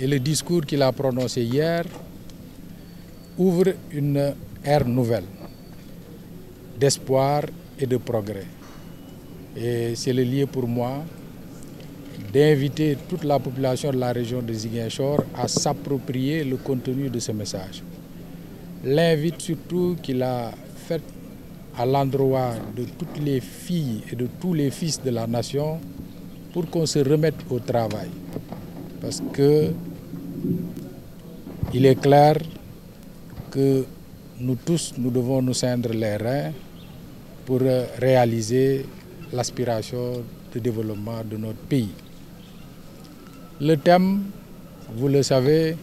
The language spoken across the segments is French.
et le discours qu'il a prononcé hier ouvre une ère nouvelle d'espoir et de progrès. Et c'est le lieu pour moi d'inviter toute la population de la région de Ziguinchor à s'approprier le contenu de ce message. L'invite surtout qu'il a fait à l'endroit de toutes les filles et de tous les fils de la nation pour qu'on se remette au travail. Parce que il est clair que nous tous, nous devons nous ceindre les reins pour réaliser l'aspiration de développement de notre pays. Le thème, vous le savez,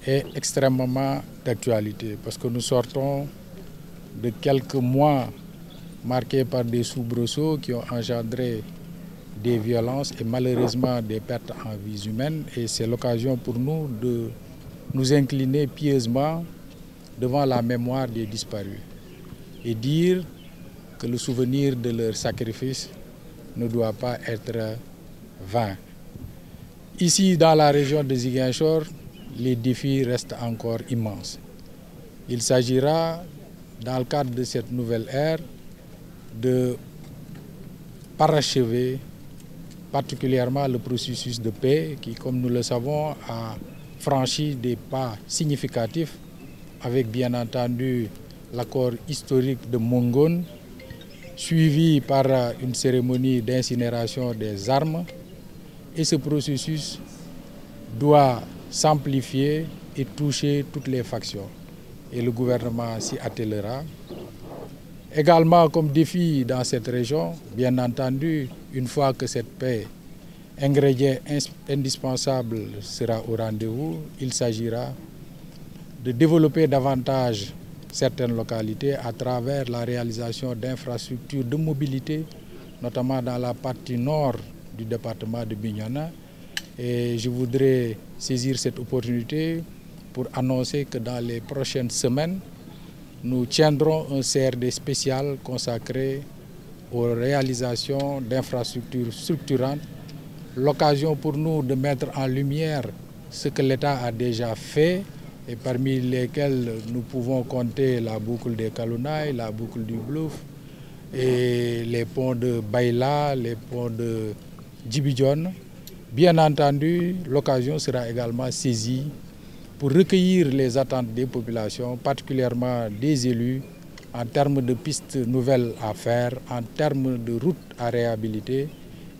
est extrêmement d'actualité parce que nous sortons de quelques mois marqués par des soubresauts qui ont engendré des violences et malheureusement des pertes en vies humaines. Et c'est l'occasion pour nous de nous incliner pieusement devant la mémoire des disparus et dire que le souvenir de leur sacrifice ne doit pas être vain. Ici, dans la région de Ziguinchor, les défis restent encore immenses. Il s'agira, dans le cadre de cette nouvelle ère, de parachever particulièrement le processus de paix qui, comme nous le savons, a franchi des pas significatifs avec bien entendu l'accord historique de Mongon, suivi par une cérémonie d'incinération des armes. Et ce processus doit s'amplifier et toucher toutes les factions. Et le gouvernement s'y attellera. Également comme défi dans cette région, bien entendu, une fois que cette paix, ingrédient indispensable, sera au rendez-vous, il s'agira de développer davantage certaines localités à travers la réalisation d'infrastructures de mobilité, notamment dans la partie nord du département de Bignona. Et je voudrais saisir cette opportunité pour annoncer que dans les prochaines semaines, nous tiendrons un CRD spécial consacré aux réalisations d'infrastructures structurantes, l'occasion pour nous de mettre en lumière ce que l'État a déjà fait et parmi lesquels nous pouvons compter la boucle des Kalounaï, la boucle du Blouf et les ponts de Baïla, les ponts de Djibidjon. Bien entendu, l'occasion sera également saisie pour recueillir les attentes des populations, particulièrement des élus, en termes de pistes nouvelles à faire, en termes de routes à réhabiliter.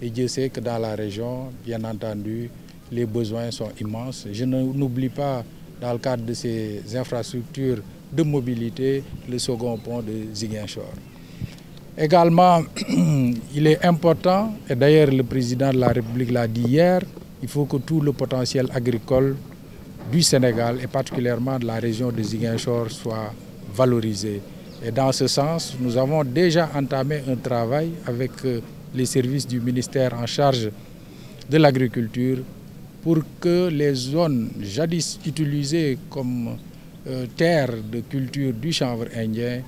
Et Dieu sait que dans la région, bien entendu, les besoins sont immenses. Je n'oublie pas, dans le cadre de ces infrastructures de mobilité, le second pont de Ziguinchor. Également, il est important, et d'ailleurs le président de la République l'a dit hier, il faut que tout le potentiel agricole du Sénégal et particulièrement de la région de Ziguinchor soit valorisé. Et dans ce sens, nous avons déjà entamé un travail avec les services du ministère en charge de l'agriculture pour que les zones jadis utilisées comme terres de culture du chanvre indien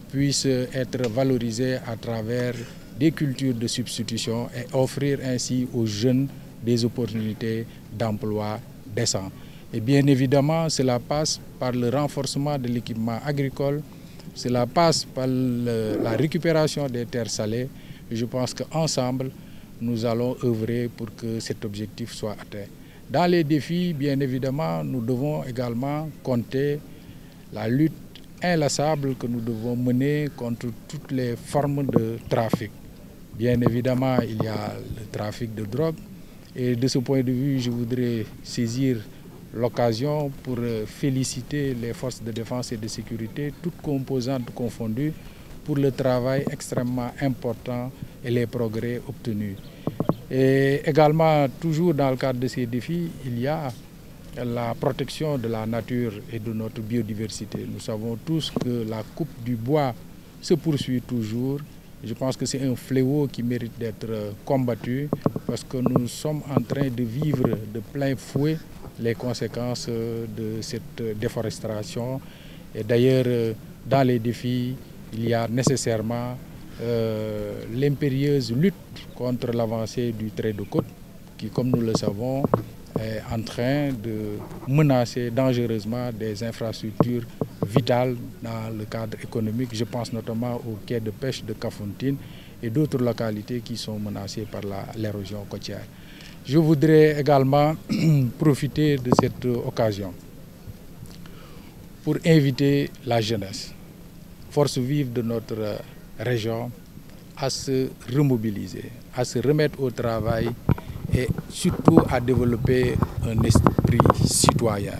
puissent être valorisées à travers des cultures de substitution et offrir ainsi aux jeunes des opportunités d'emploi décents. Et bien évidemment, cela passe par le renforcement de l'équipement agricole, cela passe par la récupération des terres salées. Et je pense qu'ensemble, nous allons œuvrer pour que cet objectif soit atteint. Dans les défis, bien évidemment, nous devons également compter la lutte inlassable que nous devons mener contre toutes les formes de trafic. Bien évidemment, il y a le trafic de drogue. Et de ce point de vue, je voudrais saisir l'occasion pour féliciter les forces de défense et de sécurité, toutes composantes confondues, pour le travail extrêmement important et les progrès obtenus. Et également, toujours dans le cadre de ces défis, il y a la protection de la nature et de notre biodiversité. Nous savons tous que la coupe du bois se poursuit toujours. Je pense que c'est un fléau qui mérite d'être combattu parce que nous sommes en train de vivre de plein fouet les conséquences de cette déforestation. Et d'ailleurs, dans les défis, il y a nécessairement l'impérieuse lutte contre l'avancée du trait de côte qui, comme nous le savons, est en train de menacer dangereusement des infrastructures vitales dans le cadre économique. Je pense notamment au quai de pêche de Kafountine et d'autres localités qui sont menacées par l'érosion côtière. Je voudrais également profiter de cette occasion pour inviter la jeunesse, force vive de notre région, à se remobiliser, à se remettre au travail et surtout à développer un esprit citoyen.